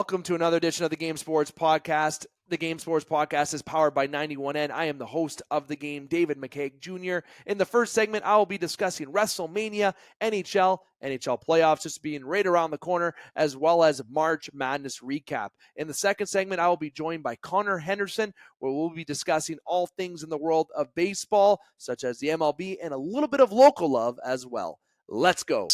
Welcome to another edition of the Game Sports Podcast. The Game Sports Podcast is powered by 91N. I am the host of the game, David McCaig Jr. In the first segment, I will be discussing WrestleMania, NHL playoffs just being right around the corner, as well as March Madness recap. In the second segment, I will be joined by Connor Henderson, where we'll be discussing all things in the world of baseball, such as the MLB, and a little bit of local love as well. Let's go.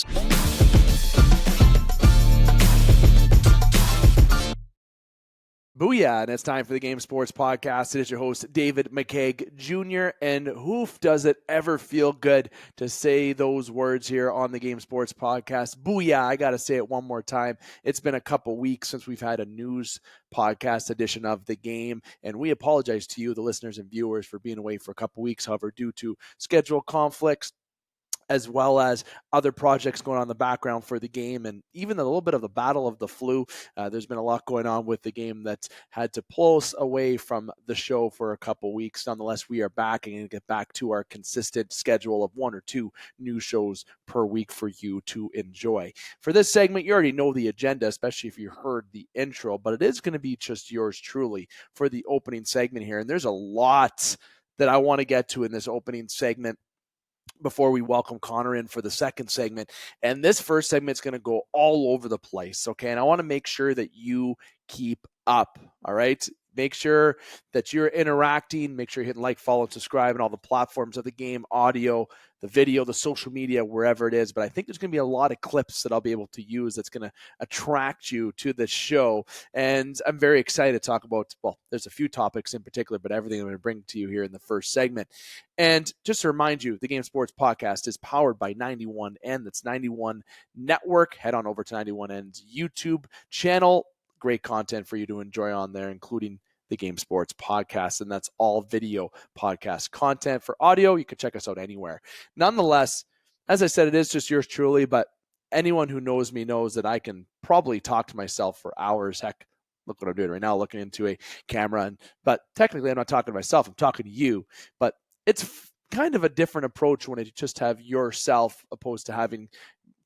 Booyah, and it's time for the Game Sports Podcast. It is your host, David McCaig Jr., and hoof, does it ever feel good to say those words here on the Game Sports Podcast. Booyah, I got to say it one more time. It's been a couple weeks since we've had a news podcast edition of the game, and we apologize to you, the listeners and viewers, for being away for a couple weeks. However, due to schedule conflicts, as well as other projects going on in the background for the game, and even a little bit of the battle of the flu. There's been a lot going on with the game that's had to pull us away from the show for a couple weeks. Nonetheless, we are back and get back to our consistent schedule of 1 or 2 new shows per week for you to enjoy. For this segment, you already know the agenda, especially if you heard the intro, but it is going to be just yours truly for the opening segment here. And there's a lot that I want to get to in this opening segment before we welcome Connor in for the second segment. And this first segment is going to go all over the place, okay? And I want to make sure that you keep up, all right? Make sure that you're interacting. Make sure you're hitting like, follow, and subscribe on all the platforms of the game, audio, the video, the social media, wherever it is. But I think there's going to be a lot of clips that I'll be able to use that's going to attract you to the show. And I'm very excited to talk about, well, there's a few topics in particular, but everything I'm going to bring to you here in the first segment. And just to remind you, the Game Sports Podcast is powered by 91N. That's 91 Network. Head on over to 91N's YouTube channel. Great content for you to enjoy on there, including the Game Sports Podcast, and that's all video podcast content. For audio, you can check us out anywhere. Nonetheless, as I said, it is just yours truly, but anyone who knows me knows that I can probably talk to myself for hours. Heck, look what I'm doing right now, looking into a camera. But technically, I'm not talking to myself. I'm talking to you. But it's kind of a different approach when you just have yourself opposed to having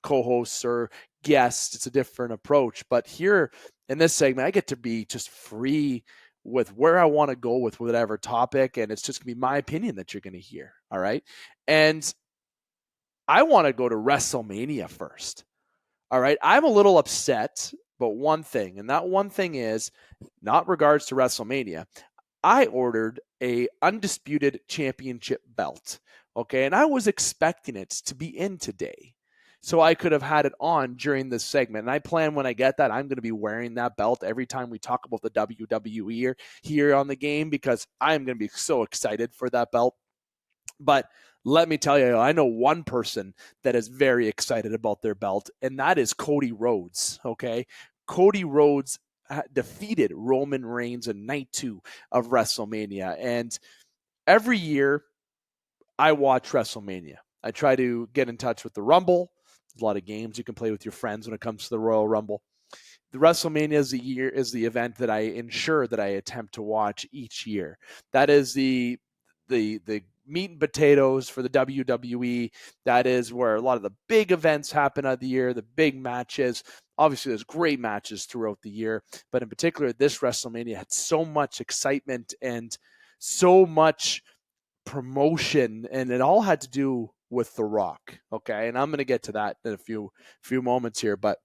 co-hosts or guests. It's a different approach. But here in this segment, I get to be just free with where I want to go with whatever topic, and it's just going to be my opinion that you're going to hear, all right? And I want to go to WrestleMania first, all right? I'm a little upset about one thing, and that one thing is, not regards to WrestleMania, I ordered a Undisputed Championship belt, okay? And I was expecting it to be in today, so I could have had it on during this segment. And I plan when I get that, I'm going to be wearing that belt every time we talk about the WWE here on the game, because I'm going to be so excited for that belt. But let me tell you, I know one person that is very excited about their belt, and that is Cody Rhodes, okay? Cody Rhodes defeated Roman Reigns in night 2 of WrestleMania. And every year I watch WrestleMania. I try to get in touch with the Rumble. There's a lot of games you can play with your friends when it comes to the Royal Rumble. The WrestleMania is the event that I ensure that I attempt to watch each year. That is the meat and potatoes for the WWE. That is where a lot of the big events happen of the year, the big matches. Obviously, there's great matches throughout the year, but in particular, this WrestleMania had so much excitement and so much promotion, and it all had to do with The Rock, okay? And I'm going to get to that in a few moments here, but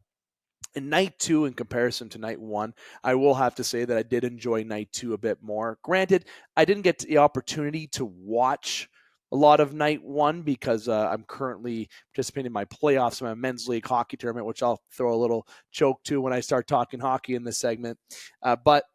in night 2, in comparison to night 1, I will have to say that I did enjoy night 2 a bit more. Granted, I didn't get the opportunity to watch a lot of night 1 because I'm currently participating in my playoffs in my men's league hockey tournament, which I'll throw a little choke to when I start talking hockey in this segment. But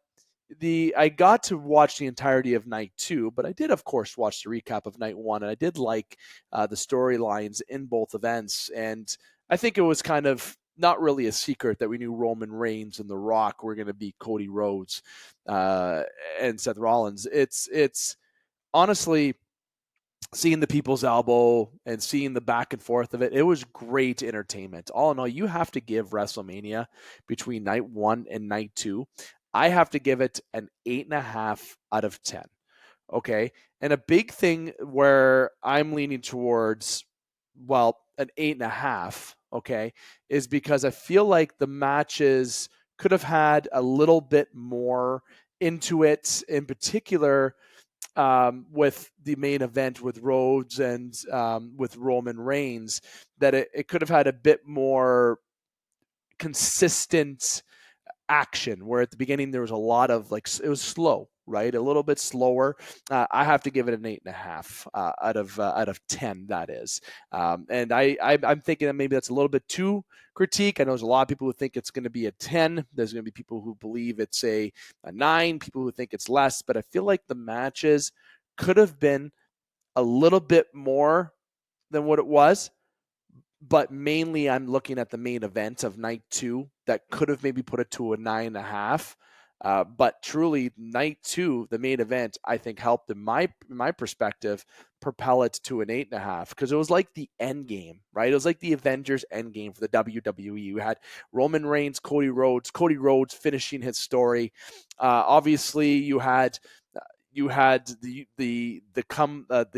I got to watch the entirety of night 2, but I did, of course, watch the recap of night 1, and I did like the storylines in both events. And I think it was kind of not really a secret that we knew Roman Reigns and The Rock were going to beat Cody Rhodes and Seth Rollins. It's honestly, seeing the people's elbow and seeing the back and forth of it, it was great entertainment. All in all, you have to give WrestleMania between night 1 and night 2. I have to give it an 8.5 out of 10. Okay. And a big thing where I'm leaning towards, well, an 8.5, okay, is because I feel like the matches could have had a little bit more into it, in particular with the main event with Rhodes and with Roman Reigns, that it could have had a bit more consistent action, where at the beginning there was a lot of it was slow, right? A little bit slower. I have to give it an 8.5 out of 10. That is, and I'm thinking that maybe that's a little bit too critique. I know there's a lot of people who think it's going to be a 10. There's going to be people who believe it's a 9. People who think it's less. But I feel like the matches could have been a little bit more than what it was, but mainly I'm looking at the main event of night 2 that could have maybe put it to a 9.5. But truly, night 2, the main event, I think helped in my perspective propel it to an 8.5, because it was like the end game, right? It was like the Avengers end game for the WWE. You had Roman Reigns, Cody Rhodes finishing his story. Obviously, you had the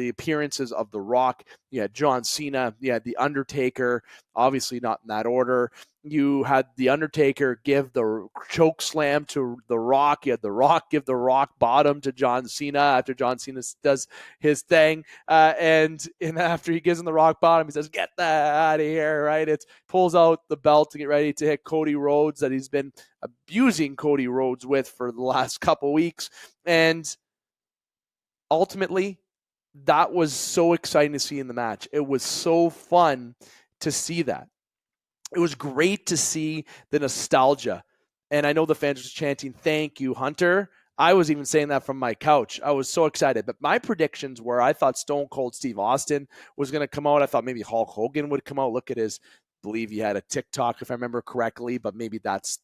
appearances of The Rock. You had John Cena. You had The Undertaker, obviously not in that order. You had The Undertaker give the choke slam to The Rock. You had The Rock give the rock bottom to John Cena after John Cena does his thing. And after he gives him the rock bottom, he says, "Get that out of here," right? It pulls out the belt to get ready to hit Cody Rhodes, that he's been abusing Cody Rhodes with for the last couple weeks. And ultimately, that was so exciting to see in the match. It was so fun to see that. It was great to see the nostalgia. And I know the fans were chanting, "Thank you, Hunter." I was even saying that from my couch. I was so excited. But my predictions were, I thought Stone Cold Steve Austin was going to come out. I thought maybe Hulk Hogan would come out. Look at his, believe he had a TikTok, if I remember correctly, but maybe that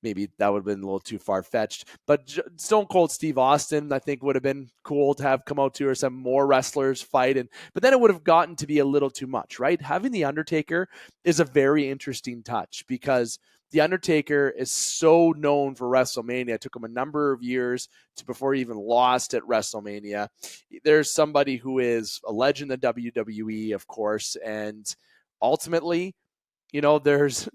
would have been a little too far-fetched. But Stone Cold Steve Austin, I think, would have been cool to have come out to, or some more wrestlers fight. But then it would have gotten to be a little too much, right? Having The Undertaker is a very interesting touch, because The Undertaker is so known for WrestleMania. It took him a number of years before he even lost at WrestleMania. There's somebody who is a legend in WWE, of course, and ultimately, there's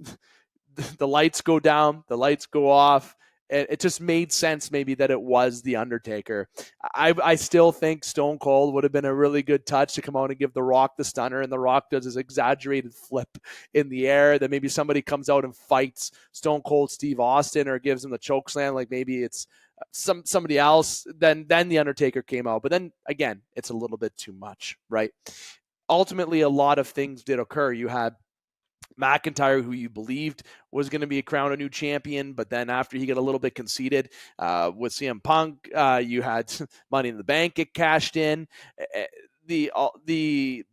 the lights go down, the lights go off. It just made sense maybe that it was The Undertaker. I still think Stone Cold would have been a really good touch to come out and give The Rock the stunner, and The Rock does his exaggerated flip in the air. Then maybe somebody comes out and fights Stone Cold Steve Austin, or gives him the choke slam, like maybe it's somebody else. Then The Undertaker came out. But then again, it's a little bit too much, right? Ultimately, a lot of things did occur. You had McIntyre, who you believed was going to be crowned a new champion, but then after he got a little bit conceited with CM Punk, you had Money in the Bank get cashed in. The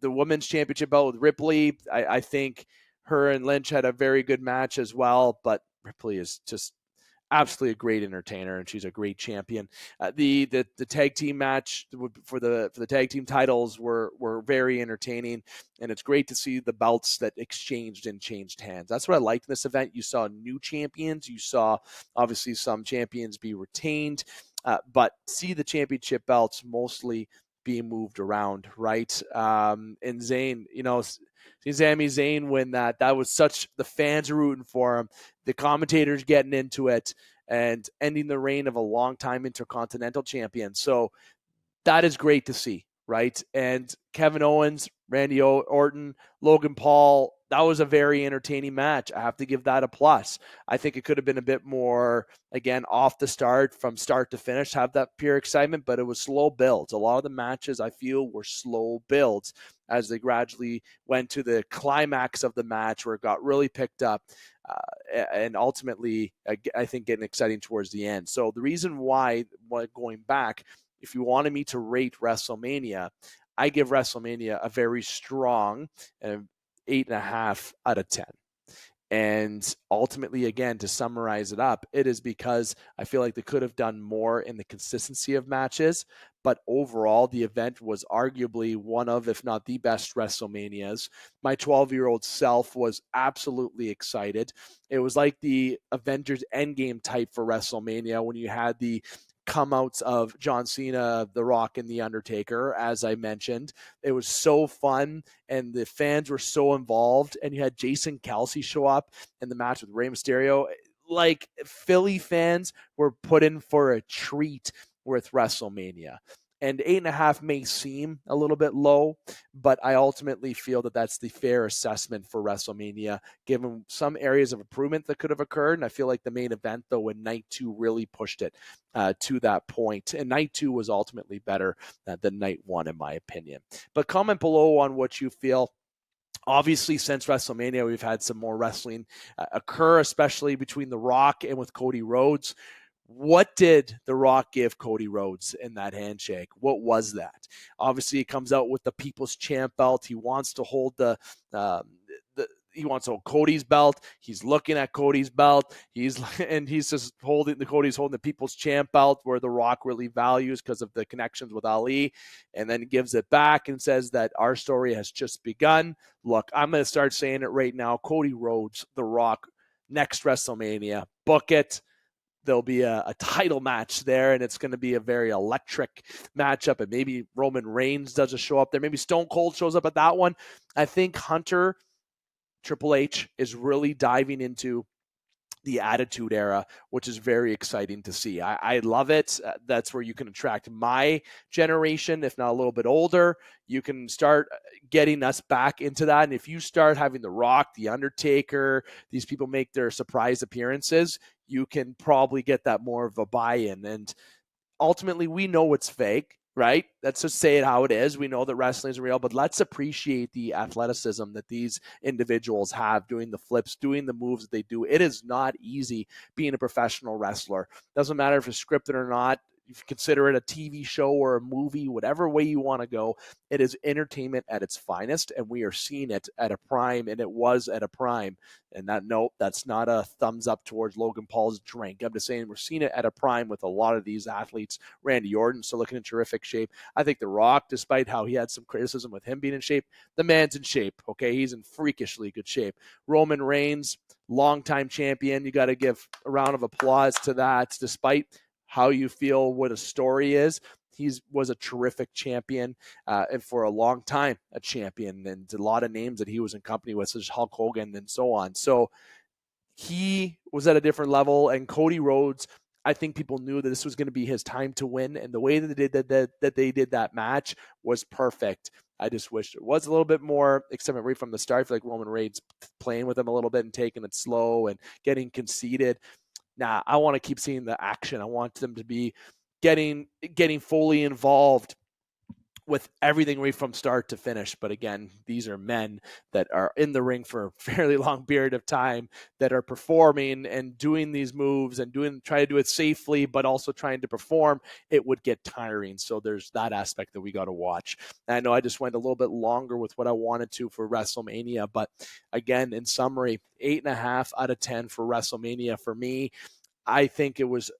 women's championship belt with Ripley, I think her and Lynch had a very good match as well, but Ripley is just absolutely a great entertainer, and she's a great champion. The tag team match for the tag team titles were very entertaining, and it's great to see the belts that exchanged and changed hands. That's what I liked in this event. You saw new champions. You saw obviously some champions be retained, but see the championship belts mostly being moved around, right? And Zayn, see Sami Zayn win that. That was such, the fans are rooting for him. The commentators getting into it, and ending the reign of a longtime Intercontinental champion. So that is great to see, right? And Kevin Owens, Randy Orton, Logan Paul, that was a very entertaining match. I have to give that a plus. I think it could have been a bit more, again, off the start, from start to finish, have that pure excitement, but it was slow builds. A lot of the matches, I feel, were slow builds as they gradually went to the climax of the match, where it got really picked up, and ultimately, I think, getting exciting towards the end. So the reason why, going back, if you wanted me to rate WrestleMania, I give WrestleMania a very strong 8.5 out of 10. And ultimately, again, to summarize it up, it is because I feel like they could have done more in the consistency of matches. But overall, the event was arguably one of, if not the best WrestleManias. My 12-year-old self was absolutely excited. It was like the Avengers Endgame type for WrestleMania, when you had the come outs of John Cena, The Rock, and The Undertaker, as I mentioned. It was so fun, and the fans were so involved, and you had Jason Kelsey show up in the match with Rey Mysterio. like Philly fans were put in for a treat with WrestleMania. And 8.5 may seem a little bit low, but I ultimately feel that that's the fair assessment for WrestleMania, given some areas of improvement that could have occurred. And I feel like the main event, though, in night 2 really pushed it to that point. And night 2 was ultimately better than night 1, in my opinion. But comment below on what you feel. Obviously, since WrestleMania, we've had some more wrestling occur, especially between The Rock and with Cody Rhodes. What did The Rock give Cody Rhodes in that handshake? What was that? Obviously, he comes out with the People's Champ belt. He wants to hold he wants to hold Cody's belt. He's looking at Cody's belt. He's just Cody's holding the People's Champ belt, where The Rock really values because of the connections with Ali, and then gives it back and says that our story has just begun. Look, I'm going to start saying it right now. Cody Rhodes, The Rock, next WrestleMania. Book it. There'll be a title match there, and it's going to be a very electric matchup. And maybe Roman Reigns does a show up there. Maybe Stone Cold shows up at that one. I think Hunter, Triple H, is really diving into the Attitude Era, which is very exciting to see. I love it. That's where you can attract my generation, if not a little bit older. You can start getting us back into that. And if you start having The Rock, The Undertaker, these people make their surprise appearances, you can probably get that more of a buy-in. And ultimately, we know it's fake, right? Let's just say it how it is. We know that wrestling is real, but let's appreciate the athleticism that these individuals have, doing the flips, doing the moves that they do. It is not easy being a professional wrestler. Doesn't matter if it's scripted or not. You consider it a TV show or a movie, whatever way you want to go. It is entertainment at its finest, and we are seeing it at a prime, and it was at a prime. And that's not a thumbs up towards Logan Paul's drink. I'm just saying we're seeing it at a prime with a lot of these athletes. Randy Orton still looking in terrific shape. I think The Rock, despite how he had some criticism with him being in shape, the man's in shape, okay? He's in freakishly good shape. Roman Reigns, longtime champion. You got to give a round of applause to that, despite how you feel what a story is. He was a terrific champion, and for a long time, a champion, and a lot of names that he was in company with, such as Hulk Hogan and so on. So he was at a different level, and Cody Rhodes, I think people knew that this was going to be his time to win, and the way that they did that match was perfect. I just wish it was a little bit more excitement right from the start. I feel like Roman Reigns playing with him a little bit and taking it slow and getting conceited. Nah, I want to keep seeing the action. I want them to be getting fully involved with everything right from start to finish. But again, these are men that are in the ring for a fairly long period of time, that are performing and doing these moves and try to do it safely, but also trying to perform. It would get tiring. So there's that aspect that we got to watch. And I know I just went a little bit longer with what I wanted to for WrestleMania, but again, in summary, 8.5 out of 10 for WrestleMania for me. I think it was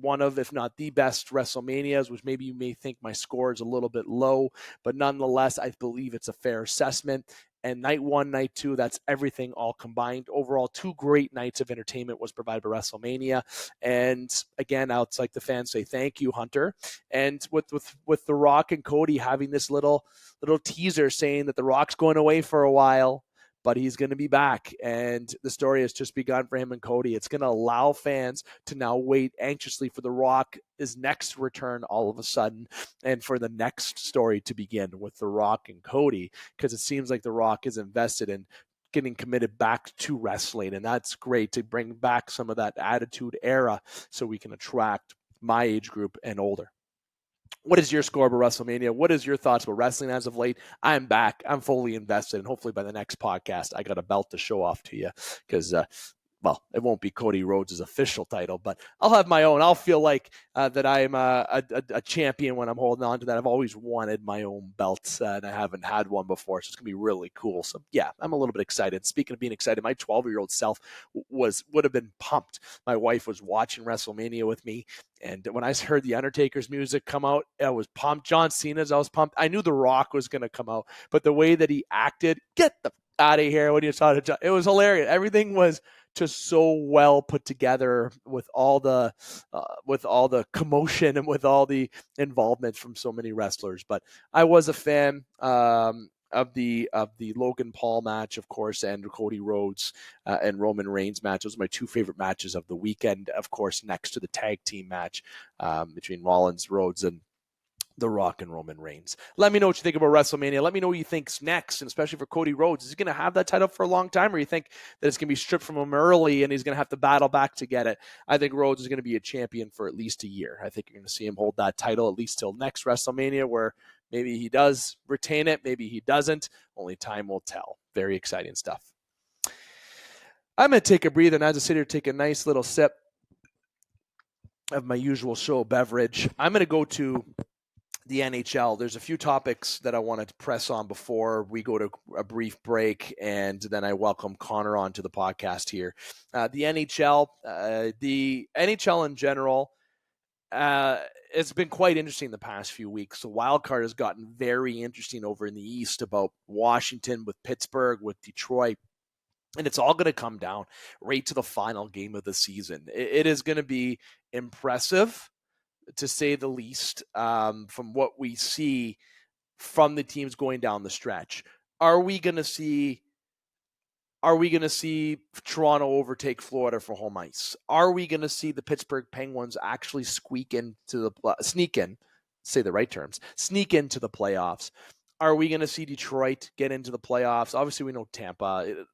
one of, if not the best WrestleManias, which maybe you may think my score is a little bit low, but nonetheless, I believe it's a fair assessment. And night 1, night 2, that's everything all combined. Overall, 2 great nights of entertainment was provided by WrestleMania. And again, I'd like the fans say thank you, Hunter. And with The Rock and Cody having this little teaser saying that The Rock's going away for a while, but he's going to be back, and the story has just begun for him and Cody. It's going to allow fans to now wait anxiously for The Rock's next return all of a sudden, and for the next story to begin with The Rock and Cody, because it seems like The Rock is invested in getting committed back to wrestling, and that's great to bring back some of that Attitude Era so we can attract my age group and older. What is your score about WrestleMania? What is your thoughts about wrestling as of late? I'm back. I'm fully invested. And hopefully by the next podcast, I got a belt to show off to you because, well, it won't be Cody Rhodes' official title, but I'll have my own. I'll feel like that I'm a champion when I'm holding on to that. I've always wanted my own belts, and I haven't had one before, so it's going to be really cool. So, yeah, I'm a little bit excited. Speaking of being excited, my 12-year-old self would have been pumped. My wife was watching WrestleMania with me, and when I heard the Undertaker's music come out, I was pumped. John Cena's, I was pumped. I knew The Rock was going to come out, but the way that he acted, get the out of here when you saw it, it was hilarious. Everything was just so well put together with all the commotion and with all the involvement from so many wrestlers. But I was a fan. of the Logan Paul match, of course, and Cody Rhodes and Roman Reigns match. Those are my two favorite matches of the weekend, of course, next to the tag team match between Rollins, Rhodes, and The Rock and Roman Reigns. Let me know what you think about WrestleMania. Let me know what you think's next, and especially for Cody Rhodes. Is he going to have that title for a long time, or you think that it's going to be stripped from him early and he's going to have to battle back to get it? I think Rhodes is going to be a champion for at least a year. I think you're going to see him hold that title at least till next WrestleMania, where maybe he does retain it, maybe he doesn't. Only time will tell. Very exciting stuff. I'm going to take a breather, and as I sit here, take a nice little sip of my usual show beverage. I'm going to go to the NHL. There's a few topics that I wanted to press on before we go to a brief break, and then I welcome Connor onto the podcast here. The NHL in general, it's been quite interesting the past few weeks. The wild card has gotten very interesting over in the East, about Washington, with Pittsburgh, with Detroit. And it's all going to come down right to the final game of the season. It is going to be impressive, to say the least, from what we see from the teams going down the stretch. Are we going to see Toronto overtake Florida for home ice? Are we going to see the Pittsburgh Penguins actually sneak into the playoffs? Are we going to see Detroit get into the playoffs? Obviously, we know Tampa.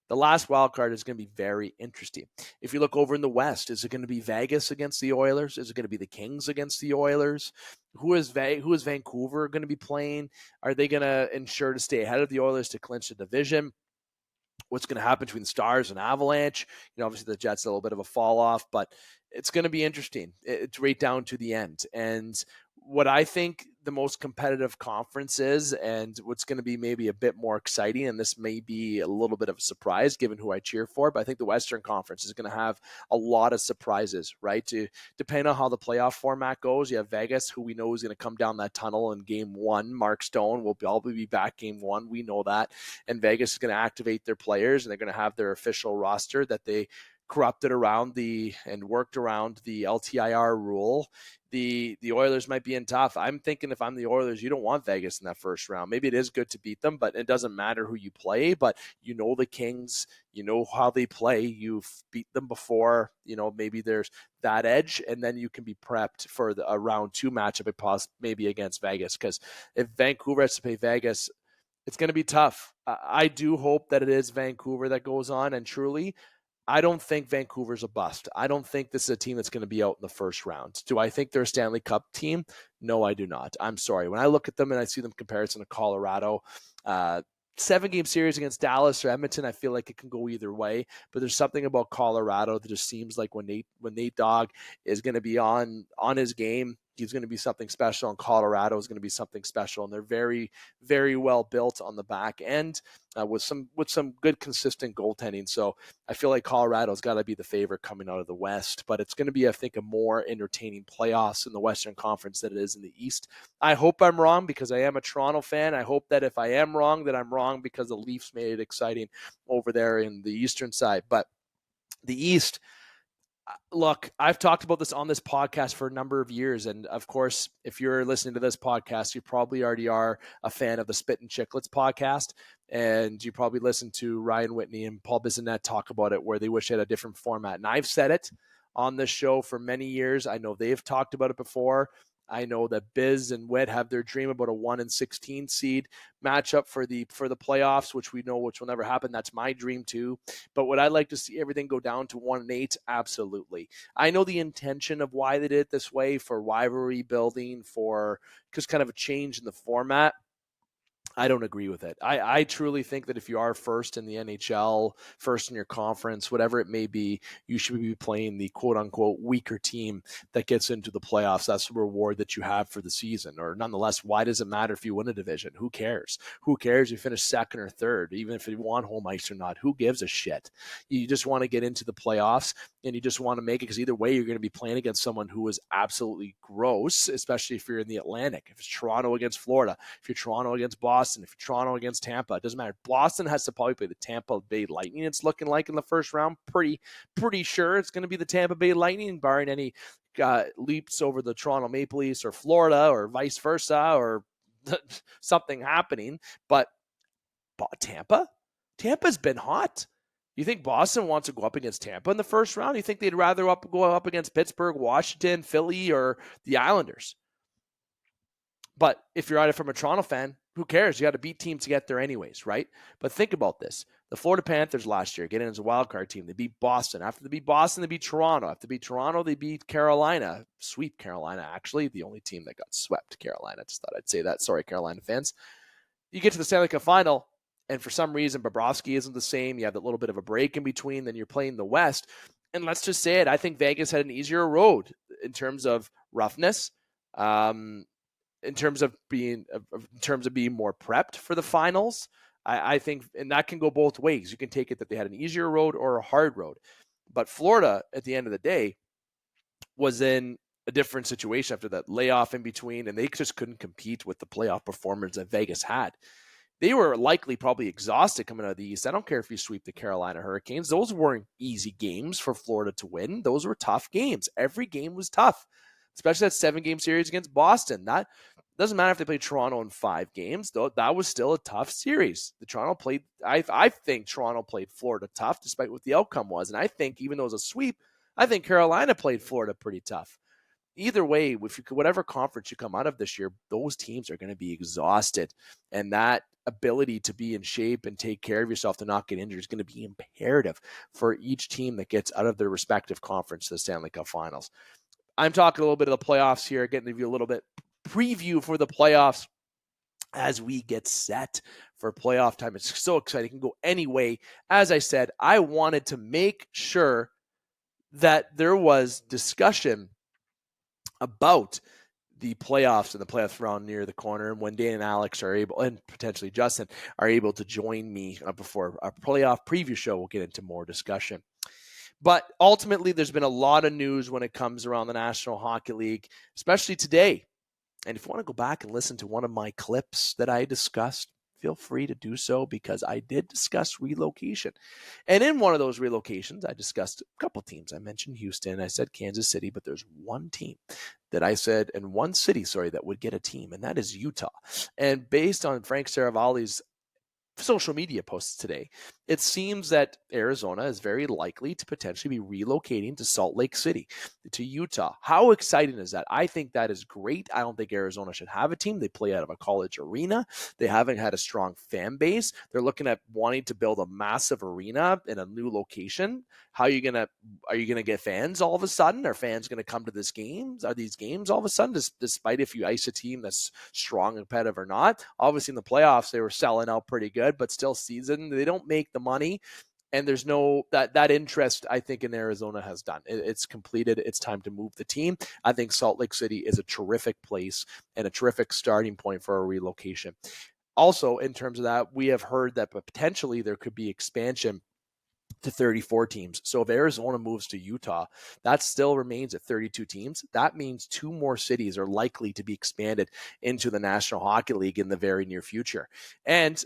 The last wild card is going to be very interesting. If you look over in the West, is it going to be Vegas against the Oilers? Is it going to be the Kings against the Oilers? Who is Vancouver going to be playing? Are they going to ensure to stay ahead of the Oilers to clinch the division? What's going to happen between the Stars and Avalanche? Obviously the Jets a little bit of a fall off, but it's going to be interesting. It's right down to the end. And what I think the most competitive conference is, and what's going to be maybe a bit more exciting, and this may be a little bit of a surprise given who I cheer for, but I think the Western Conference is going to have a lot of surprises, right? Depending on how the playoff format goes, you have Vegas, who we know is going to come down that tunnel in game one. Mark Stone will probably be back game one. We know that. And Vegas is going to activate their players, and they're going to have their official roster that they corrupted around and worked around the LTIR rule. The Oilers might be in tough. I'm thinking if I'm the Oilers, you don't want Vegas in that first round. Maybe it is good to beat them, but it doesn't matter who you play. But the Kings, how they play. You've beat them before. Maybe there's that edge, and then you can be prepped for a round two matchup, maybe against Vegas. Because if Vancouver has to play Vegas, it's going to be tough. I do hope that it is Vancouver that goes on, and truly, I don't think Vancouver's a bust. I don't think this is a team that's going to be out in the first round. Do I think they're a Stanley Cup team? No, I do not. I'm sorry. When I look at them and I see them comparison to Colorado, 7-game series against Dallas or Edmonton, I feel like it can go either way. But there's something about Colorado that just seems like when Nate Dogg is going to be on his game, he's going to be something special, and Colorado is going to be something special. And they're very, very well built on the back end with some good, consistent goaltending. So I feel like Colorado's got to be the favorite coming out of the West. But it's going to be, I think, a more entertaining playoffs in the Western Conference than it is in the East. I hope I'm wrong because I am a Toronto fan. I hope that if I am wrong, that I'm wrong because the Leafs made it exciting over there in the Eastern side. But the East, look, I've talked about this on this podcast for a number of years. And of course, if you're listening to this podcast, you probably already are a fan of the Spit and Chicklets podcast. And you probably listened to Ryan Whitney and Paul Bissonnette talk about it, where they wish they had a different format. And I've said it on this show for many years. I know they've talked about it before. I know that Biz and Whit have their dream about a 1-16 seed matchup for the playoffs, which we know will never happen. That's my dream too. But would I like to see everything go down to 1-8? Absolutely. I know the intention of why they did it this way, for rivalry building, for just kind of a change in the format. I don't agree with it. I truly think that if you are first in the NHL, first in your conference, whatever it may be, you should be playing the quote-unquote weaker team that gets into the playoffs. That's the reward that you have for the season. Or nonetheless, why does it matter if you win a division? Who cares? Who cares if you finish second or third, even if you want home ice or not? Who gives a shit? You just want to get into the playoffs, and you just want to make it, because either way, you're going to be playing against someone who is absolutely gross, especially if you're in the Atlantic. If it's Toronto against Florida, if you're Toronto against Boston, if you're Toronto against Tampa, it doesn't matter. Boston has to probably play the Tampa Bay Lightning. It's looking like in the first round, pretty sure it's going to be the Tampa Bay Lightning, barring any leaps over the Toronto Maple Leafs or Florida or vice versa, or something happening. But Tampa's been hot. You think Boston wants to go up against Tampa in the first round? You think they'd rather go up against Pittsburgh, Washington, Philly, or the Islanders? But if you're at it from a Toronto fan, who cares? You got to beat teams to get there anyways, right? But think about this. The Florida Panthers last year, getting as a wild card team, they beat Boston. After they beat Boston, they beat Toronto. After they beat Toronto, they beat Carolina. Sweep Carolina, actually. The only team that got swept, Carolina. Just thought I'd say that. Sorry, Carolina fans. You get to the Stanley Cup final, and for some reason, Bobrovsky isn't the same. You have that little bit of a break in between. Then you're playing the West. And let's just say it. I think Vegas had an easier road in terms of roughness, in terms of being more prepped for the finals. I think, and that can go both ways. You can take it that they had an easier road or a hard road. But Florida, at the end of the day, was in a different situation after that layoff in between, and they just couldn't compete with the playoff performance that Vegas had. They were likely probably exhausted coming out of the East. I don't care if you sweep the Carolina Hurricanes. Those weren't easy games for Florida to win. Those were tough games. Every game was tough, especially that 7-game series against Boston. That doesn't matter if they played Toronto in 5 games, though. That was still a tough series. I think Toronto played Florida tough, despite what the outcome was. And I think, even though it was a sweep, I think Carolina played Florida pretty tough. Either way, whatever conference you come out of this year, those teams are going to be exhausted. And that ability to be in shape and take care of yourself to not get injured is going to be imperative for each team that gets out of their respective conference to the Stanley Cup Finals. I'm talking a little bit of the playoffs here, getting to give you a little bit preview for the playoffs as we get set for playoff time. It's so exciting. It can go any way. As I said, I wanted to make sure that there was discussion about the playoffs and the playoff round near the corner. And when Dan and Alex are able, and potentially Justin, are able to join me before our playoff preview show, we'll get into more discussion. But ultimately, there's been a lot of news when it comes around the National Hockey League, especially today. And if you want to go back and listen to one of my clips that I discussed, feel free to do so, because I did discuss relocation. And in one of those relocations, I discussed a couple teams. I mentioned Houston, I said Kansas City, but there's one team that I said, and one city, that would get a team, and that is Utah. And based on Frank Saravalli's social media posts today, it seems that Arizona is very likely to potentially be relocating to Salt Lake City, to Utah. How exciting is that? I think that is great. I don't think Arizona should have a team. They play out of a college arena. They haven't had a strong fan base. They're looking at wanting to build a massive arena in a new location. Are you gonna get fans all of a sudden? Are fans gonna come to this games? Are these games all of a sudden, despite if you ice a team that's strong and competitive or not? Obviously in the playoffs they were selling out pretty good, but still season they don't make the money. And there's no that interest, I think, in Arizona has done. It's completed. It's time to move the team. I think Salt Lake City is a terrific place and a terrific starting point for a relocation. Also, in terms of that, we have heard that potentially there could be expansion to 34 teams. So if Arizona moves to Utah, that still remains at 32 teams. That means 2 more cities are likely to be expanded into the National Hockey League in the very near future. And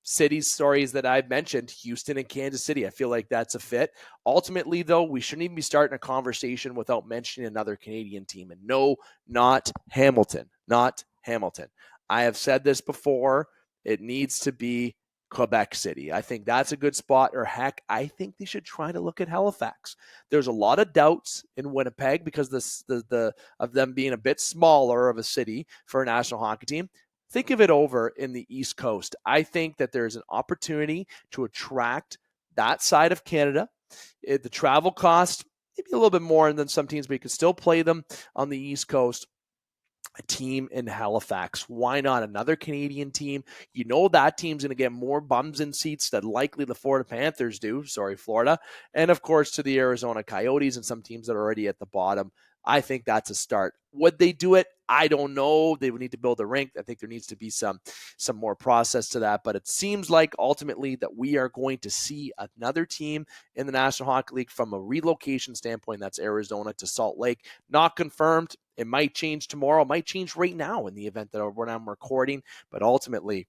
cities stories that I've mentioned, Houston and Kansas City, I feel like that's a fit. Ultimately, though, we shouldn't even be starting a conversation without mentioning another Canadian team. And no, not Hamilton. Not Hamilton. I have said this before. It needs to be Quebec City. I think that's a good spot. Or heck, I think they should try to look at Halifax. There's a lot of doubts in Winnipeg because of them being a bit smaller of a city for a national hockey team. Think of it over in the East Coast. I think that there's an opportunity to attract that side of Canada. The travel cost, maybe a little bit more than some teams, but you can still play them on the East Coast. A team in Halifax. Why not another Canadian team? You know that team's going to get more bums in seats than likely the Florida Panthers do. Sorry, Florida. And, of course, to the Arizona Coyotes and some teams that are already at the bottom. I think that's a start. Would they do it? I don't know. They would need to build a rink. I think there needs to be some more process to that. But it seems like ultimately that we are going to see another team in the National Hockey League from a relocation standpoint. That's Arizona to Salt Lake. Not confirmed. It might change tomorrow. It might change right now in the event that when I'm recording. But ultimately,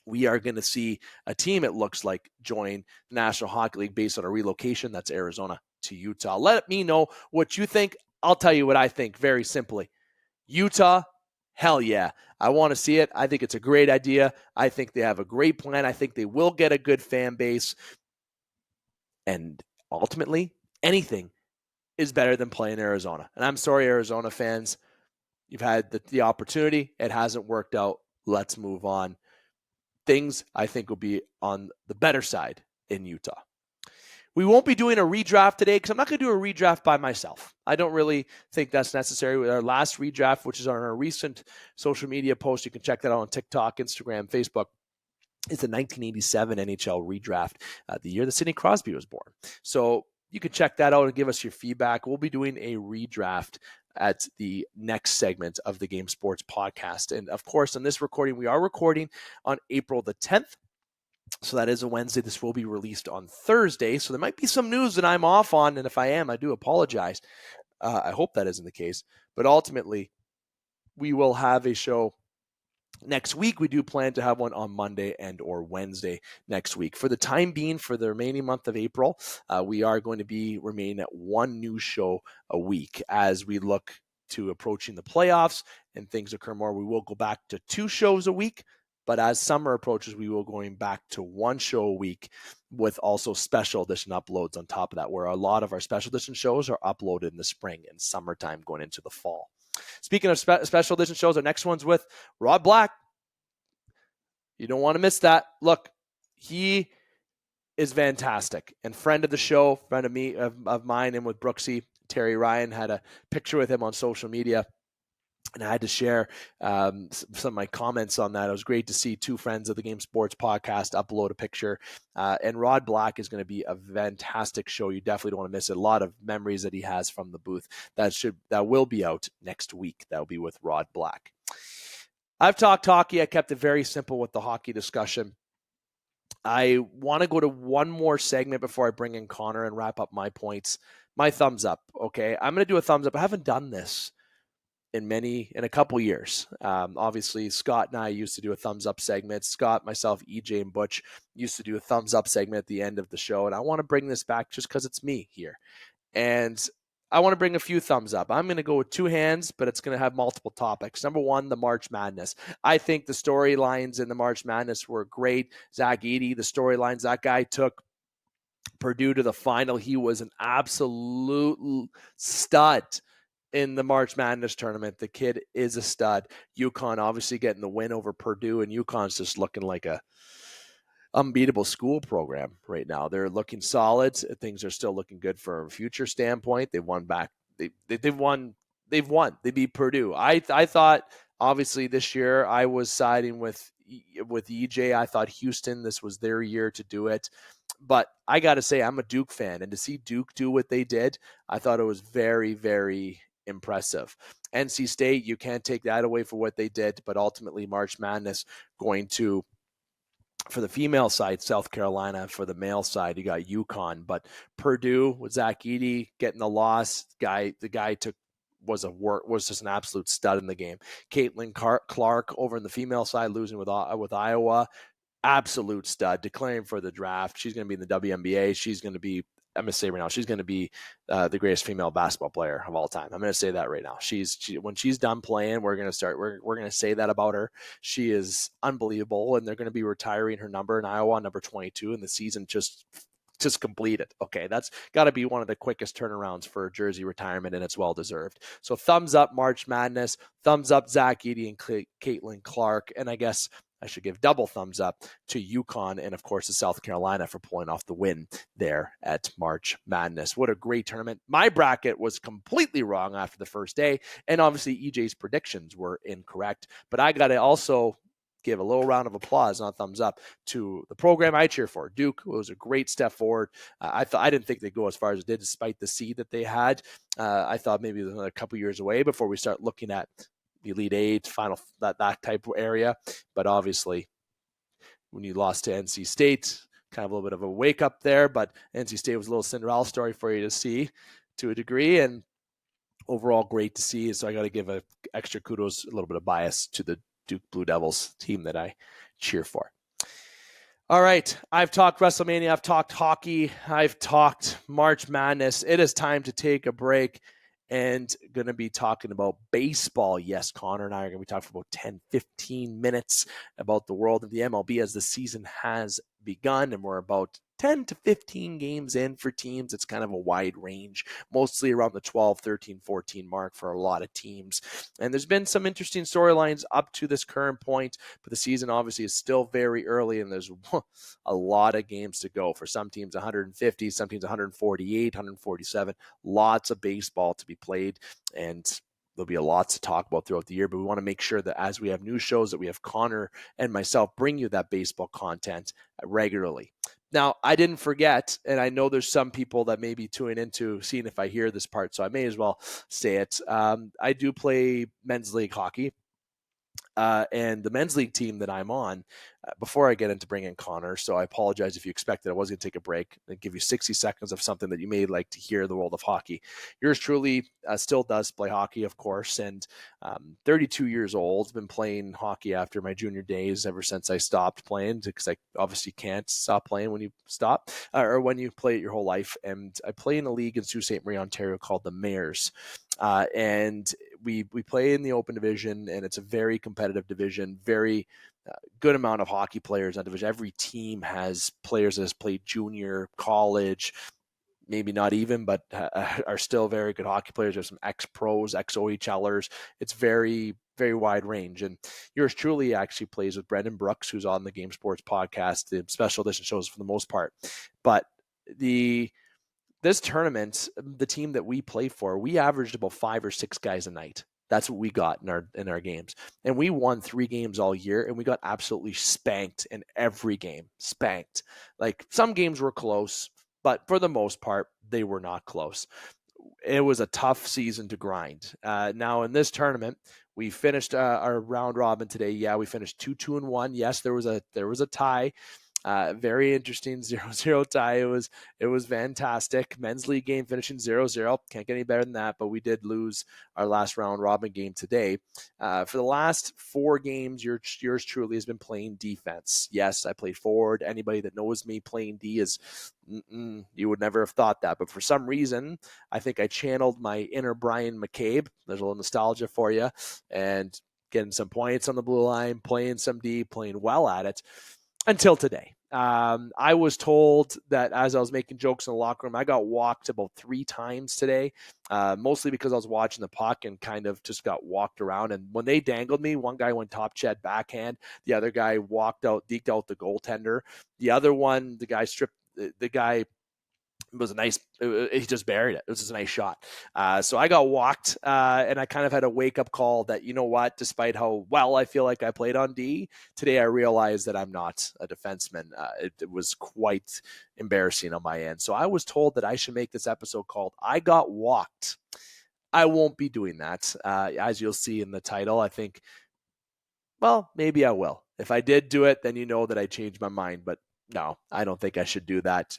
we are going to see a team, it looks like, join the National Hockey League based on a relocation. That's Arizona to Utah. Let me know what you think. I'll tell you what I think very simply. Utah, hell yeah. I want to see it. I think it's a great idea. I think they have a great plan. I think they will get a good fan base. And ultimately, anything is better than playing Arizona. And I'm sorry, Arizona fans. You've had the opportunity. It hasn't worked out. Let's move on. Things, I think, will be on the better side in Utah. We won't be doing a redraft today because I'm not going to do a redraft by myself. I don't really think that's necessary. With our last redraft, which is on our recent social media post, you can check that out on TikTok, Instagram, Facebook. It's the 1987 NHL redraft, the year that Sidney Crosby was born. So you can check that out and give us your feedback. We'll be doing a redraft at the next segment of the Game Sports podcast. And of course, on this recording, we are recording on April the 10th. So that is a Wednesday. This will be released on Thursday. So there might be some news that I'm off on. And if I am, I do apologize. I hope that isn't the case. But ultimately, we will have a show next week. We do plan to have one on Monday and or Wednesday next week. For the time being, for the remaining month of April, we are going to remain at one new show a week. As we look to approaching the playoffs and things occur more, we will go back to 2 shows a week. But as summer approaches, we will going back to 1 show a week with also special edition uploads on top of that, where a lot of our special edition shows are uploaded in the spring and summertime going into the fall. Speaking of special edition shows, our next one's with Rod Black. You don't want to miss that. Look, he is fantastic and friend of the show, friend of me, of mine, and with Brooksy. Terry Ryan had a picture with him on social media. And I had to share some of my comments on that. It was great to see 2 friends of the Game Sports podcast upload a picture. And Rod Black is going to be a fantastic show. You definitely don't want to miss it. A lot of memories that he has from the booth that will be out next week. That will be with Rod Black. I've talked hockey. I kept it very simple with the hockey discussion. I want to go to one more segment before I bring in Connor and wrap up my points. My thumbs up. Okay, I'm going to do a thumbs up. I haven't done this in a couple years. Obviously, Scott and I used to do a thumbs up segment. Scott, myself, EJ, and Butch used to do a thumbs up segment at the end of the show. And I want to bring this back just because it's me here. And I want to bring a few thumbs up. I'm going to go with 2 hands, but it's going to have multiple topics. Number 1, the March Madness. I think the storylines in the March Madness were great. Zach Edey, the storylines that guy took Purdue to the final. He was an absolute stud in the March Madness tournament. The kid is a stud. UConn obviously getting the win over Purdue, and UConn's just looking like a unbeatable school program right now. They're looking solid. Things are still looking good from a future standpoint. They won back. They've won. They beat Purdue. I thought obviously this year I was siding with EJ. I thought Houston, this was their year to do it. But I got to say, I'm a Duke fan, and to see Duke do what they did, I thought it was very, very impressive. NC State, you can't take that away for what they did, but ultimately March Madness going to, for the female side, South Carolina. For the male side, you got UConn. But Purdue with Zach Edey getting the loss, the guy was just an absolute stud in the game. Caitlin Clark over in the female side losing with Iowa. Absolute stud, declaring for the draft. She's going to be in the WNBA. She's going to be, I'm going to say right now, she's going to be the greatest female basketball player of all time. I'm going to say that right now. When she's done playing, we're going to say that about her. She is unbelievable, and they're going to be retiring her number in Iowa, number 22, and the season just completed. Okay, that's got to be one of the quickest turnarounds for a jersey retirement, and it's well deserved. So thumbs up March Madness, thumbs up Zach Edey and Caitlin Clark, and I guess I should give double thumbs up to UConn and, of course, to South Carolina for pulling off the win there at March Madness. What a great tournament. My bracket was completely wrong after the first day, and obviously EJ's predictions were incorrect. But I got to also give a little round of applause, not thumbs up, to the program I cheer for. Duke was a great step forward. I didn't think they'd go as far as it did, despite the seed that they had. I thought maybe it was another couple years away before we start looking at the Elite Eight, final, that type of area. But obviously, when you lost to NC State, kind of a little bit of a wake up there. But NC State was a little Cinderella story for you to see to a degree, and overall great to see. So I got to give a extra kudos, a little bit of bias to the Duke Blue Devils team that I cheer for. All right, I've talked WrestleMania, I've talked hockey, I've talked March Madness. It is time to take a break and going to be talking about baseball. Yes, Connor and I are going to be talking for about 10, 15 minutes about the world of the MLB as the season has begun, and we're about 10 to 15 games in for teams. It's kind of a wide range, mostly around the 12, 13, 14 mark for a lot of teams. And there's been some interesting storylines up to this current point, but the season obviously is still very early, and there's a lot of games to go. For some teams, 150, some teams 148, 147, lots of baseball to be played, and there'll be a lot to talk about throughout the year, but we want to make sure that as we have new shows that we have Connor and myself bring you that baseball content regularly. Now, I didn't forget, and I know there's some people that may be tuning into seeing if I hear this part, so I may as well say it. I do play men's league hockey. And the men's league team that I'm on, before I get into bringing Connor, so I apologize if you expected I was going to take a break and give you 60 seconds of something that you may like to hear in the world of hockey. Yours truly still does play hockey, of course, and 32 years old. Been playing hockey after my junior days ever since I stopped playing, because I obviously can't stop playing when you stop, or when you play it your whole life. And I play in a league in Sault Ste. Marie, Ontario called the Mares. And we play in the open division, and it's a very competitive division, very good amount of hockey players in that division. Every team has players that has played junior, college, maybe not even, but are still very good hockey players. There's some ex-pros, ex-OHLers. It's very, very wide range. And yours truly actually plays with Brendan Brooks, who's on the Game Sports podcast, the special edition shows for the most part. But this tournament, the team that we play for, we averaged about 5 or 6 guys a night. That's what we got in our games. And we won 3 games all year, and we got absolutely spanked in every game. Spanked. Like, some games were close, but for the most part, they were not close. It was a tough season to grind. Now, in this tournament, we finished our round robin today. Yeah, we finished 2-2-1. Yes, there was a tie. Very interesting 0-0 tie. It was fantastic. Men's league game finishing 0-0. Can't get any better than that, but we did lose our last round robin game today. For the last 4 games, yours truly has been playing defense. Yes, I played forward. Anybody that knows me playing D is, you would never have thought that. But for some reason, I think I channeled my inner Brian McCabe. There's a little nostalgia for you. And getting some points on the blue line, playing some D, playing well at it. Until today. I was told that as I was making jokes in the locker room, I got walked about 3 times today, mostly because I was watching the puck and kind of just got walked around. And when they dangled me, one guy went top chat backhand. The other guy deked out the goaltender. The other one, the guy was he just buried it. It was just a nice shot. So I got walked, and I kind of had a wake-up call that, you know what, despite how well I feel like I played on D, today I realized that I'm not a defenseman. It was quite embarrassing on my end. So I was told that I should make this episode called I Got Walked. I won't be doing that. As you'll see in the title, I think, well, maybe I will. If I did do it, then you know that I changed my mind, but no, I don't think I should do that.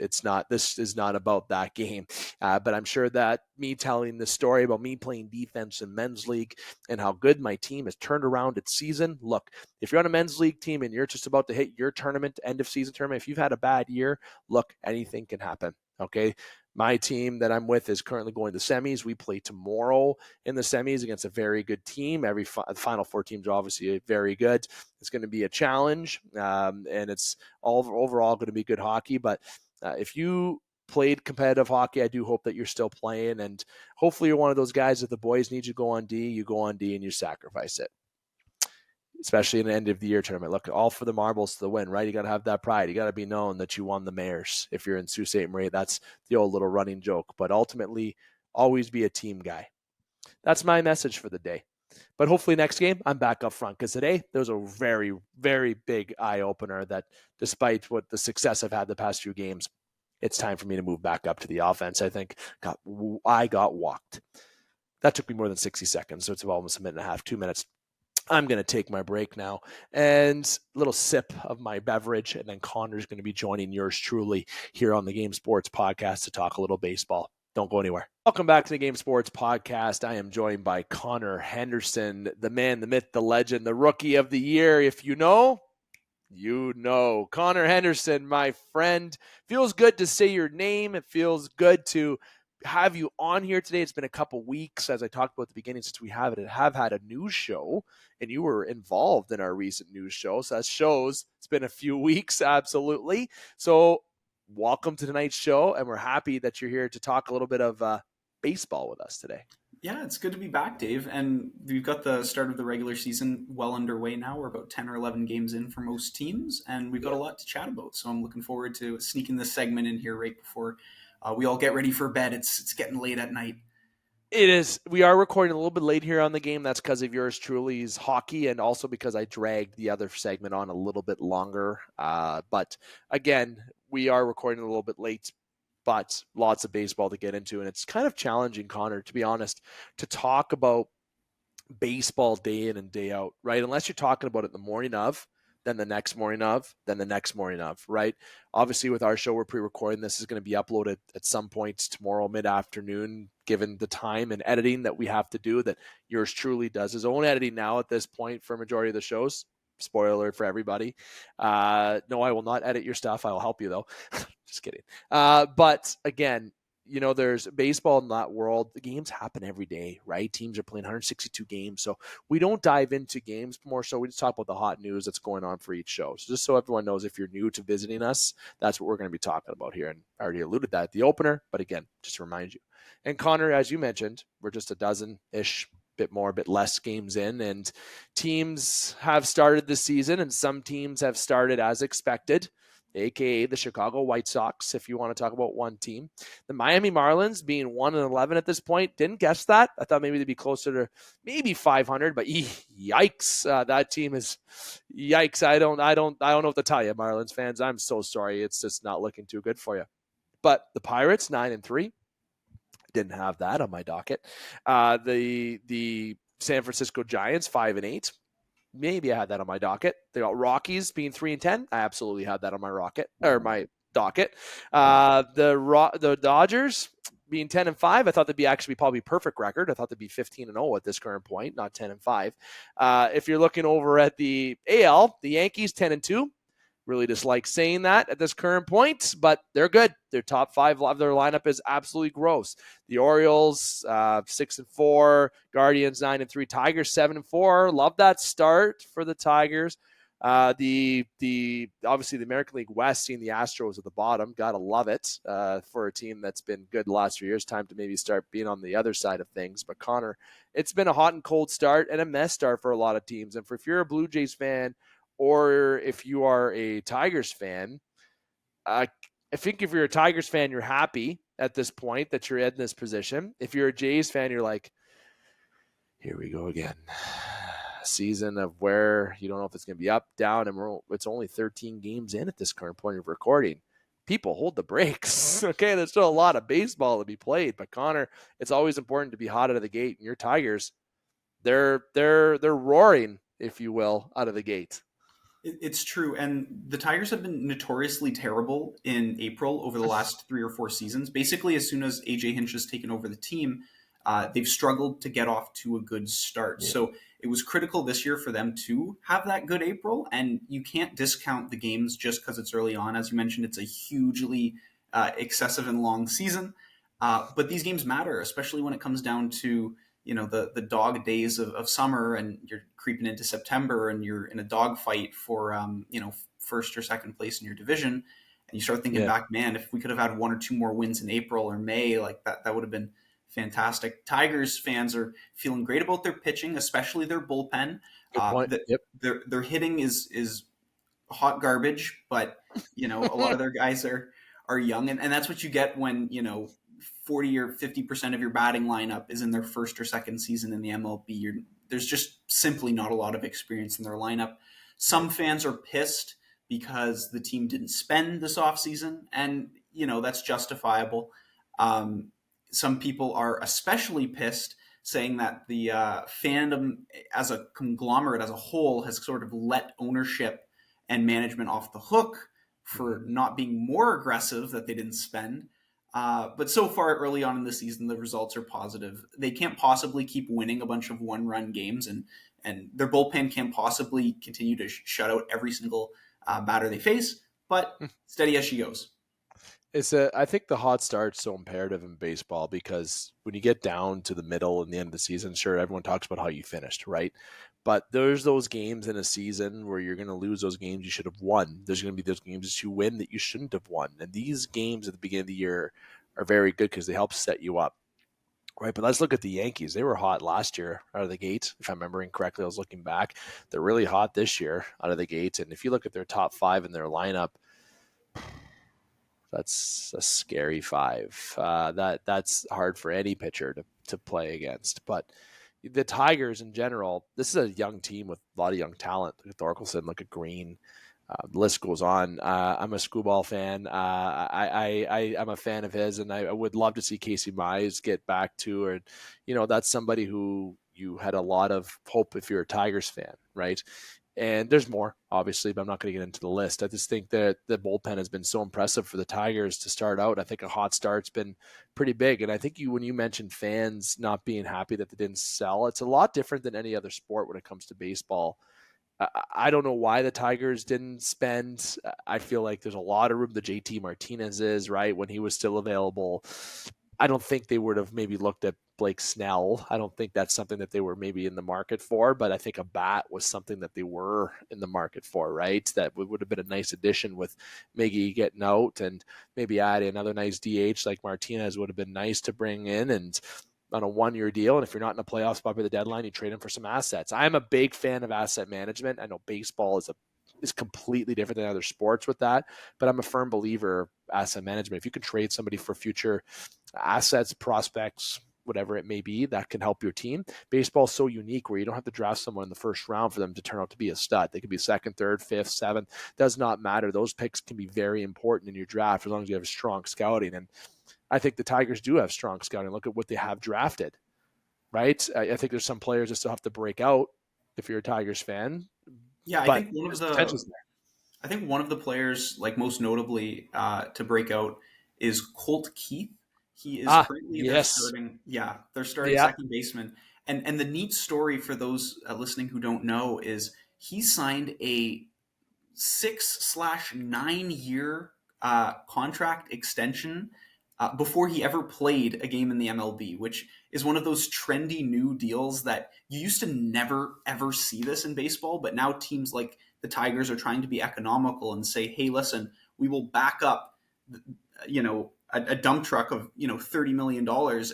This is not about that game. But I'm sure that me telling the story about me playing defense in men's league and how good my team has turned around its season. Look, if you're on a men's league team and you're just about to hit your tournament, end of season tournament, if you've had a bad year, look, anything can happen. Okay. My team that I'm with is currently going to semis. We play tomorrow in the semis against a very good team. The final 4 teams are obviously very good. It's going to be a challenge, and it's overall going to be good hockey. But if you played competitive hockey, I do hope that you're still playing, and hopefully you're one of those guys that the boys need you to go on D, you go on D and you sacrifice it. Especially in the end of the year tournament. Look, all for the marbles to the win, right? You got to have that pride. You got to be known that you won the Mares. If you're in Sault Ste. Marie, that's the old little running joke. But ultimately, always be a team guy. That's my message for the day. But hopefully next game, I'm back up front, because today there was a very, very big eye-opener that despite what the success I've had the past few games, it's time for me to move back up to the offense. I think I got walked. That took me more than 60 seconds, so it's almost a minute and a half, 2 minutes. I'm going to take my break now and a little sip of my beverage, and then Connor's going to be joining yours truly here on the Game Sports Podcast to talk a little baseball. Don't go anywhere. Welcome back to the Game Sports Podcast. I am joined by Connor Henderson, the man, the myth, the legend, the rookie of the year. If you know, you know. Connor Henderson, my friend. Feels good to say your name. It feels good to have you on here today. It's been a couple weeks, as I talked about at the beginning, since we have had a news show, and you were involved in our recent news show. So that shows it's been a few weeks, absolutely. So welcome to tonight's show, and we're happy that you're here to talk a little bit of baseball with us today. Yeah, it's good to be back, Dave. And we've got the start of the regular season well underway now. We're about 10 or 11 games in for most teams, and we've got a lot to chat about. So I'm looking forward to sneaking this segment in here right before we all get ready for bed. It's getting late at night. It is. We are recording a little bit late here on the game. That's because of yours truly's hockey, and also because I dragged the other segment on a little bit longer. But again, we are recording a little bit late, but lots of baseball to get into. And it's kind of challenging, Connor, to be honest, to talk about baseball day in and day out, right? Unless you're talking about it the morning of, then the next morning of, then the next morning of, right? Obviously, with our show, we're pre-recording. This is going to be uploaded at some points tomorrow mid-afternoon, given the time and editing that we have to do, that yours truly does his own editing now at this point for a majority of the shows. Spoiler alert for everybody. No, I will not edit your stuff. I'll help you, though. Just kidding. But again, there's baseball in that world. The games happen every day, right? Teams are playing 162 games. So we don't dive into games more so. We just talk about the hot news that's going on for each show. So just so everyone knows, if you're new to visiting us, that's what we're going to be talking about here. And I already alluded that at the opener, but again, just to remind you. And Connor, as you mentioned, we're just a dozen-ish, bit more, bit less games in, and teams have started this season, and some teams have started as expected, aka the Chicago White Sox, if you want to talk about one team. The Miami Marlins being 1-11 at this point. Didn't guess that. I thought maybe they'd be closer to maybe 500, but yikes. That team is yikes. I don't know what to tell you, Marlins fans. I'm so sorry. It's just not looking too good for you. But the Pirates 9-3. Didn't have that on my docket. The San Francisco Giants 5-8. Maybe I had that on my docket. They got Rockies being 3-10. I absolutely had that on my my docket. The Dodgers being 10-5. I thought they'd be actually probably perfect record. I thought they'd be 15-0 at this current point, not 10-5. If you're looking over at the AL, the Yankees 10-2. Really dislike saying that at this current point, but they're good. Their top five of their lineup is absolutely gross. The Orioles 6-4, Guardians 9-3, Tigers 7-4. Love that start for the Tigers. The obviously the American League West, seeing the Astros at the bottom, gotta love it for a team that's been good the last few years. Time to maybe start being on the other side of things. But Connor, it's been a hot and cold start and a mess start for a lot of teams. And if you're a Blue Jays fan, or if you are a Tigers fan, I think if you're a Tigers fan, you're happy at this point that you're in this position. If you're a Jays fan, you're like, here we go again. Season of where you don't know if it's going to be up, down, and it's only 13 games in at this current point of recording. People, hold the brakes. Okay, there's still a lot of baseball to be played, but Connor, it's always important to be hot out of the gate. And your Tigers, they're roaring, if you will, out of the gate. It's true. And the Tigers have been notoriously terrible in April over the last 3 or 4 seasons. Basically, as soon as AJ Hinch has taken over the team, they've struggled to get off to a good start. Yeah. So it was critical this year for them to have that good April. And you can't discount the games just because it's early on. As you mentioned, it's a hugely excessive and long season. But these games matter, especially when it comes down to the dog days of summer, and you're creeping into September and you're in a dog fight for first or second place in your division, and you start thinking back, man, if we could have had 1 or 2 more wins in April or May, like that would have been fantastic. Tigers fans are feeling great about their pitching, especially their bullpen. Their hitting is hot garbage, but a lot of their guys are young, and that's what you get when 40 or 50% of your batting lineup is in their first or second season in the MLB. There's just simply not a lot of experience in their lineup. Some fans are pissed because the team didn't spend this offseason, and that's justifiable. Some people are especially pissed, saying that the fandom as a conglomerate, as a whole, has sort of let ownership and management off the hook for not being more aggressive that they didn't spend. But so far, early on in the season, the results are positive. They can't possibly keep winning a bunch of one-run games, and their bullpen can't possibly continue to shut out every single batter they face, but steady as she goes. I think the hot start's so imperative in baseball because when you get down to the middle and the end of the season, sure, everyone talks about how you finished, right? But there's those games in a season where you're going to lose those games you should have won. There's going to be those games that you win that you shouldn't have won. And these games at the beginning of the year are very good because they help set you up. Right, but let's look at the Yankees. They were hot last year out of the gate. If I'm remembering correctly, I was looking back. They're really hot this year out of the gate. And if you look at their top five in their lineup, that's a scary five. That's hard for any pitcher to play against. But the Tigers in general, this is a young team with a lot of young talent. Look at Thorkelson, look at Green. The list goes on. I'm a Screwball fan. I'm a fan of his, and I would love to see Casey Mize get back to, or, that's somebody who you had a lot of hope if you're a Tigers fan, right? And there's more, obviously, but I'm not going to get into the list. I just think that the bullpen has been so impressive for the Tigers to start out. I think a hot start's been pretty big. And I think when you mentioned fans not being happy that they didn't sell, it's a lot different than any other sport when it comes to baseball. I don't know why the Tigers didn't spend. I feel like there's a lot of room. The JT Martinez is, right, when he was still available. I don't think they would have maybe looked at Blake Snell. I don't think that's something that they were maybe in the market for, but I think a bat was something that they were in the market for, right? That would have been a nice addition with Miggy getting out, and maybe adding another nice DH like Martinez would have been nice to bring in, and on a 1-year deal. And if you're not in the playoffs by the deadline, you trade him for some assets. I'm a big fan of asset management. I know baseball is completely different than other sports with that, but I'm a firm believer of asset management. If you can trade somebody for future assets, prospects, whatever it may be, that can help your team. Baseball is so unique where you don't have to draft someone in the first round for them to turn out to be a stud. They could be second, third, fifth, seventh. Does not matter. Those picks can be very important in your draft as long as you have strong scouting. And I think the Tigers do have strong scouting. Look at what they have drafted, right? I think there's some players that still have to break out if you're a Tigers fan, Yeah, I but think one of there's the potential there. I think one of the players, like most notably to break out, is Colt Keith. He is currently their Yes. starting Yeah. second baseman. And the neat story for those listening who don't know is he signed a 6/9 year contract extension before he ever played a game in the MLB, which is one of those trendy new deals that you used to never ever see this in baseball, but now teams like the Tigers are trying to be economical and say, "Hey, listen, we will back up, a dump truck of $30 million,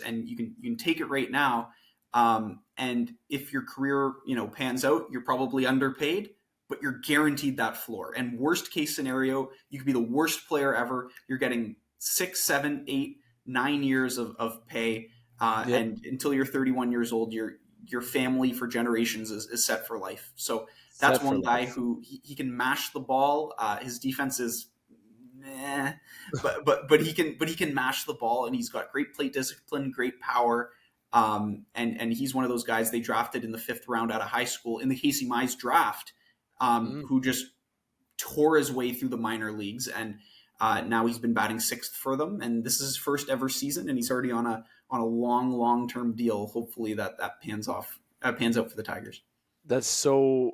and you can take it right now. And if your career pans out, you're probably underpaid, but you're guaranteed that floor. And worst case scenario, you could be the worst player ever. You're getting 6, 7, 8, 9 years of pay, Yep. and until you're 31 years old, your family for generations is set for life. So that's Set for one guy life. who he can mash the ball. His defense is meh, but he can mash the ball, and he's got great plate discipline, great power. And he's one of those guys they drafted in the 5th round out of high school in the Casey Mize draft, Mm. who just tore his way through the minor leagues, and now he's been batting 6th for them, and this is his first ever season, and he's already on a long term deal. Hopefully that pans out for the Tigers. That's so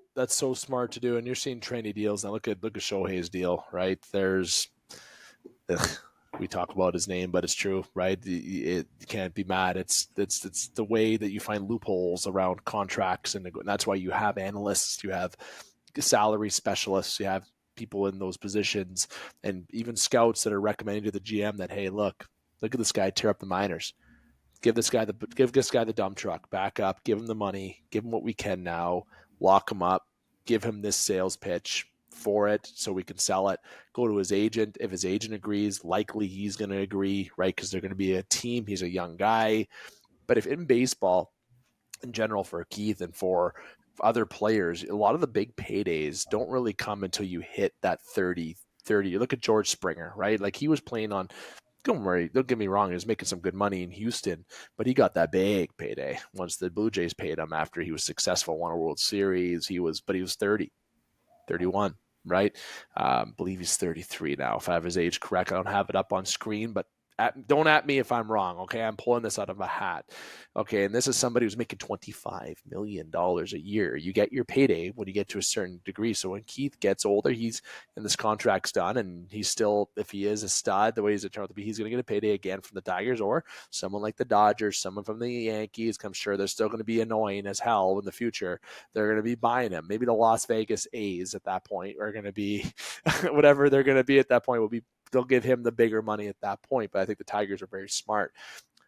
smart to do. And you're seeing trendy deals now. Look at Shohei's deal, right? Ugh, we talk about his name, but it's true, right? You can't be mad. It's the way that you find loopholes around contracts, and that's why you have analysts, you have salary specialists, you have people in those positions, and even scouts that are recommending to the GM that, hey, look at this guy tear up the minors. Give this guy the dump truck, back up, give him the money, give him what we can now, lock him up, give him this sales pitch for it so we can sell it. Go to his agent. If his agent agrees, likely he's going to agree, right? Because they're going to be a team. He's a young guy. But if in baseball, in general, for Keith and for other players, a lot of the big paydays don't really come until you hit that 30. You look at George Springer, right? Like he was playing on, don't worry, don't get me wrong, he was making some good money in Houston, but he got that big payday once the Blue Jays paid him after he was successful, won a World Series. He was 30, 31, right? I believe he's 33 now, if I have his age correct. I don't have it up on screen, but Don't at me if I'm wrong. Okay, I'm pulling this out of a hat. Okay, and this is somebody who's making $25 million a year. You get your payday when you get to a certain degree. So when Keith gets older, he's and this contract's done, and he's still, if he is a stud, the way he's turned out to be, he's going to get a payday again from the Tigers or someone like the Dodgers, someone from the Yankees. I'm sure they're still going to be annoying as hell in the future. They're going to be buying him. Maybe the Las Vegas A's at that point are going to be whatever they're going to be at that point will be. They'll give him the bigger money at that point. But I think the Tigers are very smart.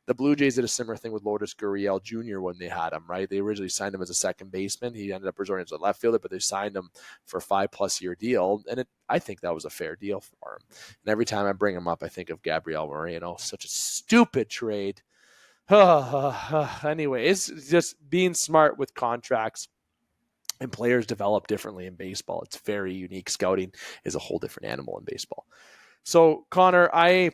The Blue Jays did a similar thing with Lourdes Gurriel Jr. when they had him, right? They originally signed him as a second baseman. He ended up resorting as a left fielder, but they signed him for a 5+ year deal. And I think that was a fair deal for him. And every time I bring him up, I think of Gabriel Moreno. Such a stupid trade. Anyways, just being smart with contracts. And players develop differently in baseball. It's very unique. Scouting is a whole different animal in baseball. So, Connor, I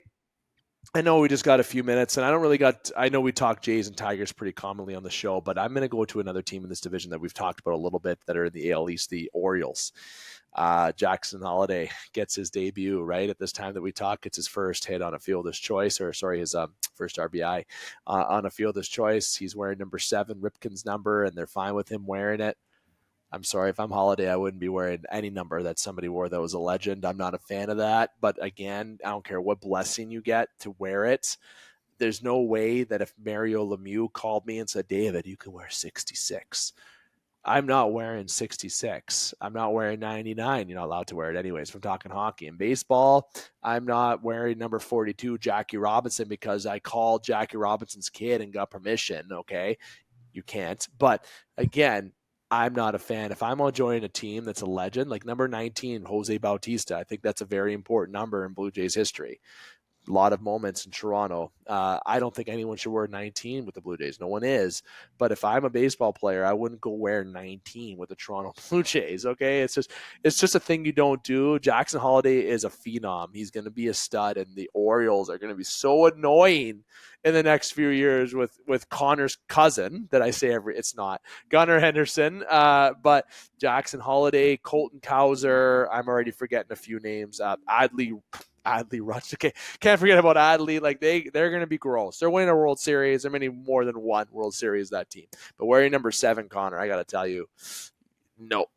know we just got a few minutes, and I know we talk Jays and Tigers pretty commonly on the show, but I'm going to go to another team in this division that we've talked about a little bit that are in the AL East, the Orioles. Jackson Holliday gets his debut right at this time that we talk. Gets his first hit on a fielder's choice, his first RBI on a fielder's choice. He's wearing number 7, Ripken's number, and they're fine with him wearing it. I'm sorry, if I'm Holliday, I wouldn't be wearing any number that somebody wore that was a legend. I'm not a fan of that. But again, I don't care what blessing you get to wear it. There's no way that if Mario Lemieux called me and said, David, you can wear 66. I'm not wearing 66. I'm not wearing 99. You're not allowed to wear it anyways. If I'm talking hockey and baseball, I'm not wearing number 42, Jackie Robinson, because I called Jackie Robinson's kid and got permission. Okay. You can't. But again, I'm not a fan. If I'm joining a team that's a legend, like number 19, Jose Bautista, I think that's a very important number in Blue Jays history. A lot of moments in Toronto. I don't think anyone should wear 19 with the Blue Jays. No one is. But if I'm a baseball player, I wouldn't go wear 19 with the Toronto Blue Jays. Okay, it's just a thing you don't do. Jackson Holliday is a phenom. He's going to be a stud, and the Orioles are going to be so annoying in the next few years with Connor's cousin that I say it's not Gunnar Henderson, but Jackson Holliday, Colton Cowser. I'm already forgetting a few names. Adley Rutsch. Okay, can't forget about Adley. Like they're going to be gross. They're winning a World Series. They're winning more than one World Series, that team. But wearing number 7, Connor, I got to tell you, no.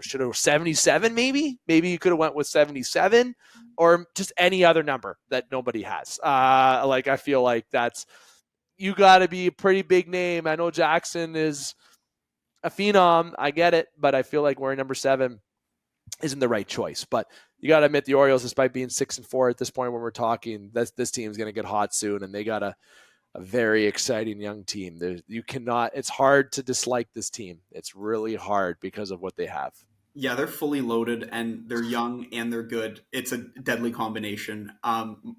Should have 77 maybe? Maybe you could have went with 77 or just any other number that nobody has. I feel like you got to be a pretty big name. I know Jackson is a phenom. I get it, but I feel like wearing number 7 isn't the right choice. But you got to admit the Orioles, despite being 6-4 at this point when we're talking, this team is going to get hot soon, and they got a very exciting young team. It's hard to dislike this team. It's really hard because of what they have. Yeah, they're fully loaded, and they're young and they're good. It's a deadly combination.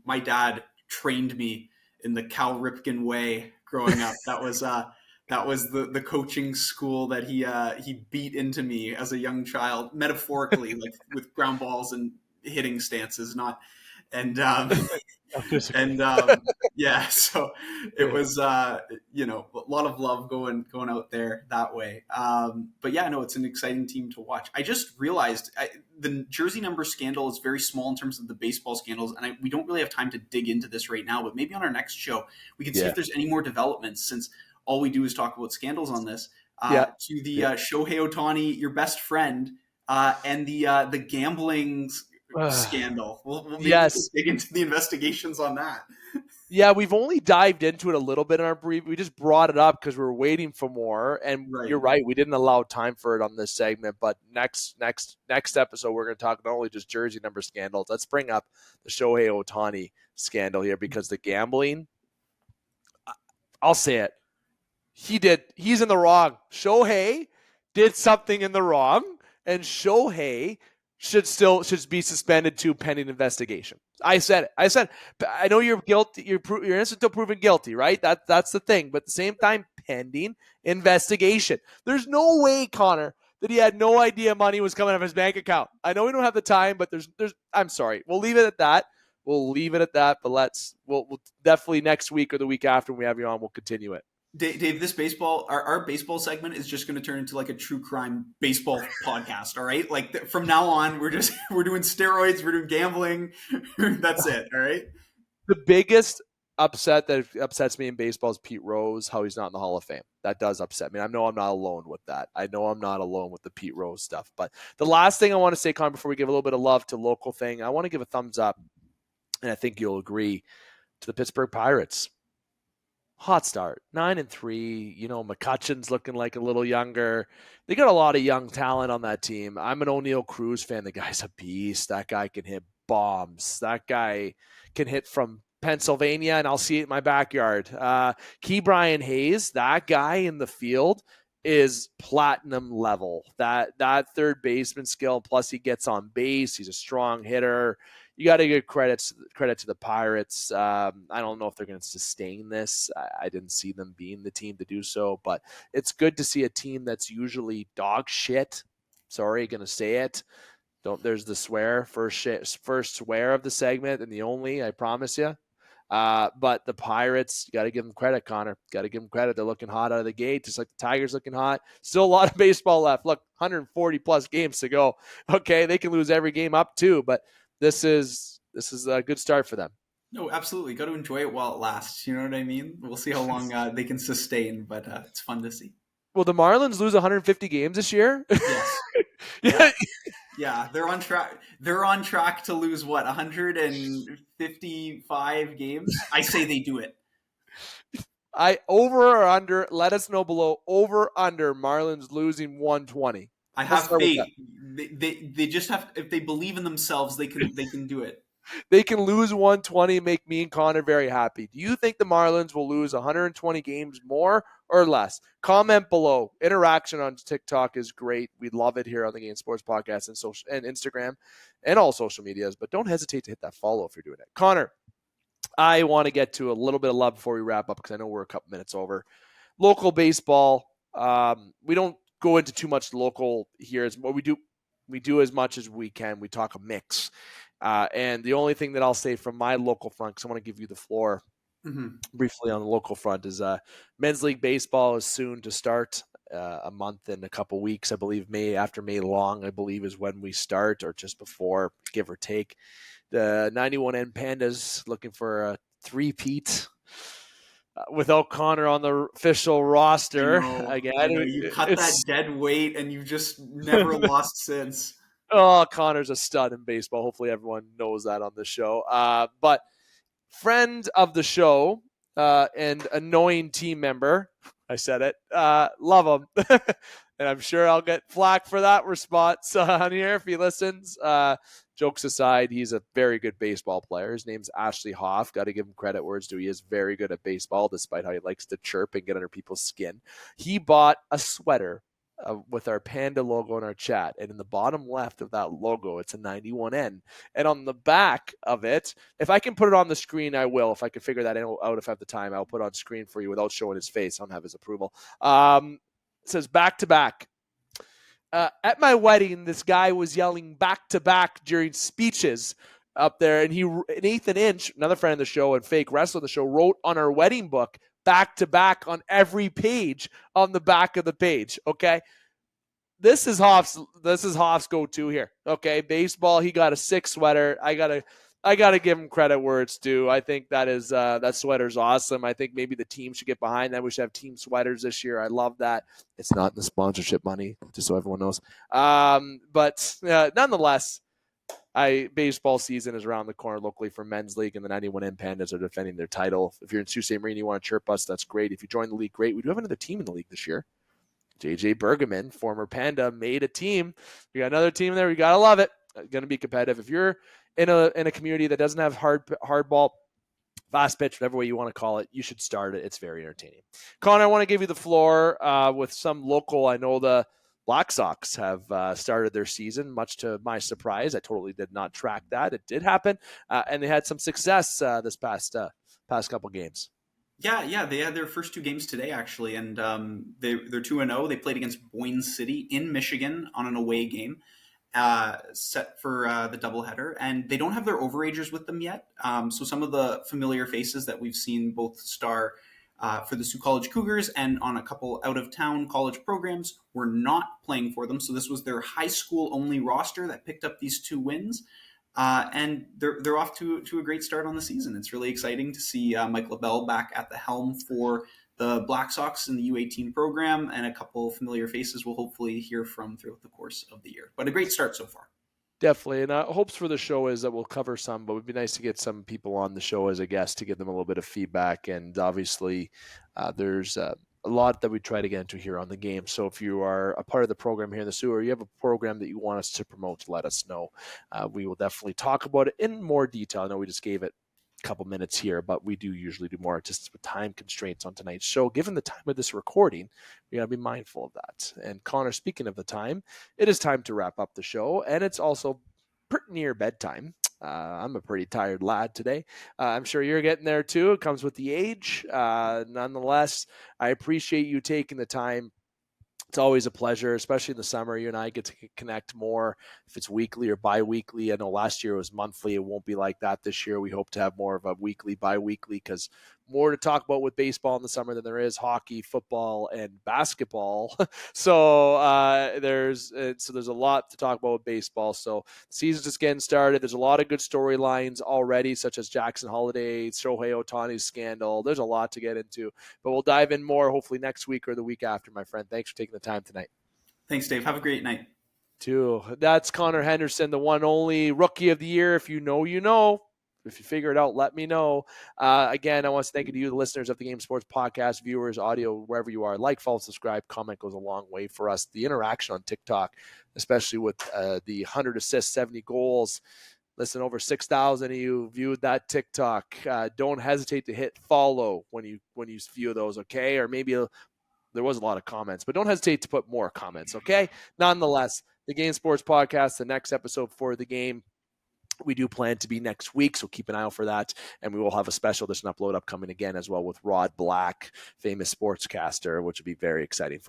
My dad trained me in the Cal Ripken way growing up. That was the coaching school that he beat into me as a young child, metaphorically, like with ground balls and hitting stances, not and yeah, so it was a lot of love going out there that way. But yeah, no, it's an exciting team to watch. I just realized the jersey number scandal is very small in terms of the baseball scandals, and we don't really have time to dig into this right now. But maybe on our next show we can see if there's any more developments, since all we do is talk about scandals on this. To the Shohei Ohtani, your best friend, and the gambling scandal. We'll dig into the investigations on that. Yeah, we've only dived into it a little bit in our brief. We just brought it up because we were waiting for more. And You're right, we didn't allow time for it on this segment. But next episode, we're going to talk not only just jersey number scandals. Let's bring up the Shohei Ohtani scandal here, because the gambling, I'll say it, he's in the wrong. Shohei did something in the wrong, and Shohei should be suspended too, pending investigation. I said it. I know you're guilty. You're innocent until proven guilty, right? That's the thing. But at the same time, pending investigation. There's no way, Connor, that he had no idea money was coming out of his bank account. I know we don't have the time, but there's. I'm sorry. We'll leave it at that. But we'll definitely next week or the week after when we have you on, we'll continue it. Dave, this our baseball segment is just going to turn into like a true crime baseball podcast. All right. Like from now on, we're doing steroids. We're doing gambling. That's it. All right. The biggest upset that upsets me in baseball is Pete Rose, how he's not in the Hall of Fame. That does upset me. I know I'm not alone with that. I know I'm not alone with the Pete Rose stuff. But the last thing I want to say, Con, before we give a little bit of love to local thing, I want to give a thumbs up, and I think you'll agree, to the Pittsburgh Pirates. Hot start, 9-3. McCutcheon's looking like a little younger. They got a lot of young talent on that team. I'm an O'Neill Cruz fan. The guy's a beast. That guy can hit bombs. That guy can hit from Pennsylvania, and I'll see it in my backyard. Key Brian Hayes, that guy in the field is platinum level. That third baseman skill, plus he gets on base. He's a strong hitter. You got to give credit to the Pirates. I don't know if they're going to sustain this. I didn't see them being the team to do so, but it's good to see a team that's usually dog shit. Sorry, going to say it. There's the swear, first swear of the segment and the only, I promise you. But the Pirates, you got to give them credit, Connor. Got to give them credit. They're looking hot out of the gate, just like the Tigers looking hot. Still a lot of baseball left. Look, 140 plus games to go. Okay, they can lose every game up too, but this is a good start for them. No, absolutely. Got to enjoy it while it lasts. You know what I mean? We'll see how long they can sustain, but it's fun to see. Will the Marlins lose 150 games this year? Yes. Yeah. Yeah, they're on track. They're on track to lose 155 games. I say they do it. Over or under? Let us know below. Over under Marlins losing 120. I have faith. They just have. If they believe in themselves, they can do it. They can lose 120 and make me and Connor very happy. Do you think the Marlins will lose 120 games more or less? Comment below. Interaction on TikTok is great. We love it here on the Game Sports Podcast and Instagram and all social medias. But don't hesitate to hit that follow if you're doing it. Connor, I want to get to a little bit of love before we wrap up because I know we're a couple minutes over. Local baseball. We don't go into too much local here. What we do as much as we can. We talk a mix. And the only thing that I'll say from my local front, because I want to give you the floor briefly on the local front, is men's league baseball is soon to start. A month and a couple weeks, I believe. After May long, I believe, is when we start, or just before, give or take. The 91N Pandas looking for a three-peat without Connor on the official roster. I know. You cut that dead weight, and you've just never lost since. Oh, Connor's a stud in baseball. Hopefully everyone knows that on the show. But friend of the show and annoying team member, I said it, love him. And I'm sure I'll get flack for that response on here if he listens. Jokes aside, he's a very good baseball player. His name's Ashley Hoff. Got to give him credit where it's due. He is very good at baseball, despite how he likes to chirp and get under people's skin. He bought a sweater with our Panda logo in our chat. And in the bottom left of that logo, it's a 91N. And on the back of it, if I can put it on the screen, I will. If I can figure that out, if I have the time, I'll put it on screen for you without showing his face. I don't have his approval. It says back to back. At my wedding, this guy was yelling back to back during speeches up there. And Nathan Inch, another friend of the show and fake wrestler of the show, wrote on our wedding book, back to back on every page on the back of the page. Okay. This is Hoff's go-to here. Okay. Baseball. He got a sick sweater. I gotta give him credit where it's due. I think that sweater's awesome. I think maybe the team should get behind that. We should have team sweaters this year. I love that. It's not in the sponsorship money, just so everyone knows. But nonetheless, baseball season is around the corner locally for men's league, and the 91N Pandas are defending their title. If you're in Sault Ste. Marie and you want to chirp us, that's great. If you join the league, great. We do have another team in the league this year. JJ Bergman, former Panda, made a team. We got another team there. We got to love it. Going to be competitive. If you're in a community that doesn't have hard ball, fast pitch, whatever way you want to call it, you should start it. It's very entertaining. Connor, I want to give you the floor with some local. I know the Black Sox have started their season, much to my surprise. I totally did not track that. It did happen, and they had some success this past couple games. Yeah, they had their first two games today, actually, and they're 2-0. They played against Boyne City in Michigan on an away game set for the doubleheader, and they don't have their overagers with them yet. So some of the familiar faces that we've seen both star for the Sioux College Cougars and on a couple out-of-town college programs were not playing for them. So this was their high school-only roster that picked up these two wins. And they're off to a great start on the season. It's really exciting to see Mike LaBelle back at the helm for the Black Sox in the U18 program, and a couple familiar faces we'll hopefully hear from throughout the course of the year. But a great start so far. Definitely. And hopes for the show is that we'll cover some, but it would be nice to get some people on the show as a guest to give them a little bit of feedback. And obviously, there's a lot that we try to get into here on the game. So if you are a part of the program here in the sewer, you have a program that you want us to promote, let us know. We will definitely talk about it in more detail. I know we just gave it couple minutes here, but we do usually do more just with time constraints on tonight's show. Given the time of this recording, we got to be mindful of that. And Connor, speaking of the time, it is time to wrap up the show, and it's also pretty near bedtime. I'm a pretty tired lad today. I'm sure you're getting there too. It comes with the age. Nonetheless, I appreciate you taking the time. It's always a pleasure, especially in the summer. You and I get to connect more if it's weekly or bi-weekly. I know last year it was monthly. It won't be like that this year. We hope to have more of a weekly, bi-weekly, because more to talk about with baseball in the summer than there is hockey, football, and basketball. So there's a lot to talk about with baseball. So the season's just getting started. There's a lot of good storylines already, such as Jackson Holliday, Shohei Ohtani's scandal. There's a lot to get into, but we'll dive in more hopefully next week or the week after, my friend. Thanks for taking the time tonight. Thanks, Dave. Have a great night. Too. That's Connor Henderson, the one only rookie of the year. If you know, you know. If you figure it out, let me know. Again, I want to thank you to you, the listeners of the Game Sports Podcast, viewers, audio, wherever you are. Like, follow, subscribe, comment goes a long way for us. The interaction on TikTok, especially with the 100 assists, 70 goals. Listen, over 6,000 of you viewed that TikTok. Don't hesitate to hit follow when you view those, okay? Or maybe there was a lot of comments, but don't hesitate to put more comments, okay? Nonetheless, the Game Sports Podcast, the next episode for the game, we do plan to be next week, so keep an eye out for that. And we will have a special edition upload upcoming again as well with Rod Black, famous sportscaster, which would be very exciting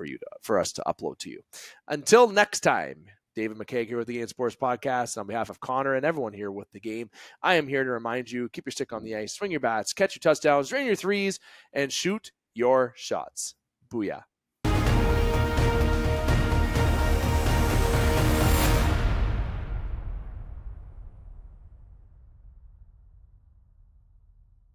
for us to upload to you. Until next time, David McCaig here with the Game Sports Podcast. On behalf of Connor and everyone here with the game, I am here to remind you, keep your stick on the ice, swing your bats, catch your touchdowns, drain your threes, and shoot your shots. Booyah.